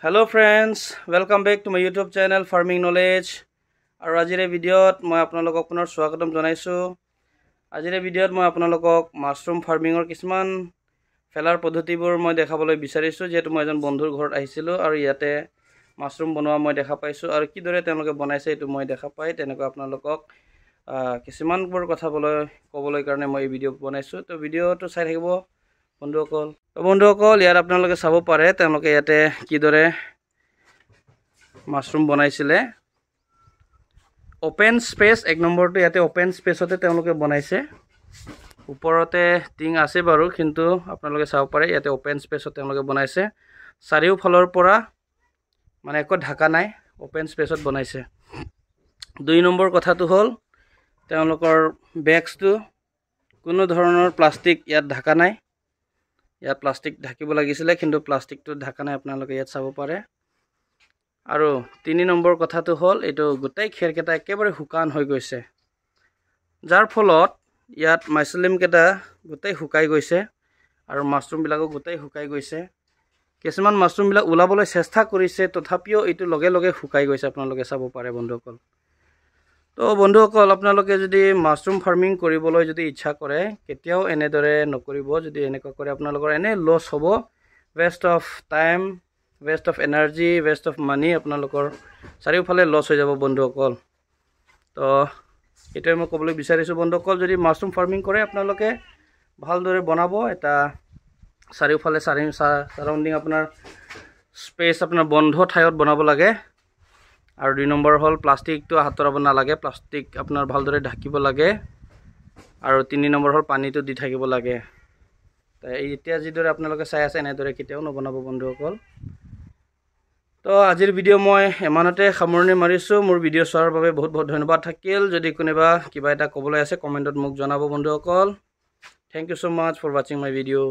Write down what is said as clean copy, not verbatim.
Hello friends, welcome back to my YouTube channel Farming Knowledge. আৰু আজিৰ ভিডিঅ'ত মই আপোনালোকক পুনৰ স্বাগতম জনাইছো। আজিৰ ভিডিঅ'ত মই আপোনালোকক মাছৰুম ফাৰ্মিংৰ কিছুমান ফেলাৰ পদ্ধতিবোৰ মই দেখাবলৈ বিচাৰিছো, যেহেতু মই এজন বন্ধুৰ ঘৰত আহিছিলো আৰু ইয়াতে মাছৰুম বনোৱা মই দেখা পাইছো আৰু কিদৰে তেওঁলোকে বনাইছে এটো মই দেখা পাই তেনেকৈ আপোনালোকক কিছুমানবোৰ কথা ক'বলৈ কাৰণে মই এই ভিডিঅ' বনাইছো। তো ভিডিঅ'টো চাই থাকিব বন্ধুসকল। ইয়াত আপোনালোকে চাব পাৰে তেওঁলোকে ইয়াতে কিদৰে মাছৰুম বনাইছিলে। ওপেন স্পেস এক নম্বৰটো ইয়াতে ওপেন স্পেসতে তেওঁলোকে বনাইছে। ওপৰতে টিং আছে বাৰু, কিন্তু আপোনালোকে চাব পাৰে ইয়াতে ওপেন স্পেসত তেওঁলোকে বনাইছে। চাৰিওফালৰ পৰা মানে একো ঢাকা নাই, ওপেন স্পেসত বনাইছে। দুই নম্বৰ কথাটো হ'ল তেওঁলোকৰ বেগছটো কোনো ধৰণৰ প্লাষ্টিক ইয়াত ঢাকা নাই। ইয়াত প্লাষ্টিক ঢাকিব লাগিছিলে, কিন্তু প্লাষ্টিকটো ঢাকা নাই, আপোনালোকে ইয়াত চাব পাৰে। আৰু 3 নম্বৰ কথাটো হ'ল এটো গোটেই খেৰকেটা একেবাৰে শুকান হৈ গৈছে, যাৰ ফলত ইয়াত মাছলিম কেটা গোটেই শুকাই গৈছে আৰু মাছৰুম বিলাকো গোটেই শুকাই গৈছে। কিছুমান মাছৰুম বিলাক উলাবলৈ চেষ্টা কৰিছে, তথাপিও এটো লগে লগে শুকাই গৈছে, আপোনালোকে চাব পাৰে বন্ধুসকল। তো বন্ধুসকল, আপোনালোকে যদি মাছৰুম ফাৰ্মিং কৰিবলৈ যদি ইচ্ছা কৰে কেতিয়াও এনেদৰে নকৰিব। যদি এনেকুৱা কৰে আপোনালোকৰ এনে লছ হ'ব, waste of time, waste of energy, waste of money, আপোনালোকৰ চাৰিওফালে লছ হৈ যাব বন্ধুসকল। তো এটোৱে মই ক'বলৈ বিচাৰিছো বন্ধুসকল, যদি মাছৰুম ফাৰ্মিং কৰে আপোনালোকে ভালদৰে বনাব। এটা চাৰিওফালে সাৰাউন্ডিং আপোনাৰ স্পেস আপোনাৰ বন্ধ ঠাইত বনাব লাগে। আৰু 2 নম্বৰ হ'ল প্লাষ্টিকটো হাতৰাব নালাগে, প্লাষ্টিক আপোনাৰ ভালদৰে ঢাকিব লাগে। আৰু 3 নম্বৰ হ'ল পানীটো দি থাকিব লাগে। এতিয়া যিদৰে আপোনালোকে চাই আছে এনেদৰে কেতিয়াও নবনাব বন্ধুসকল। তো আজিৰ ভিডিঅ' মই এমানতে সামৰণি মাৰিছো। মোৰ ভিডিঅ' চোৱাৰ বাবে বহুত বহুত ধন্যবাদ থাকিল। যদি কোনোবা কিবা এটা ক'বলৈ আছে কমেন্টত মোক জনাব বন্ধুসকল। Thank you so much for watching my video'.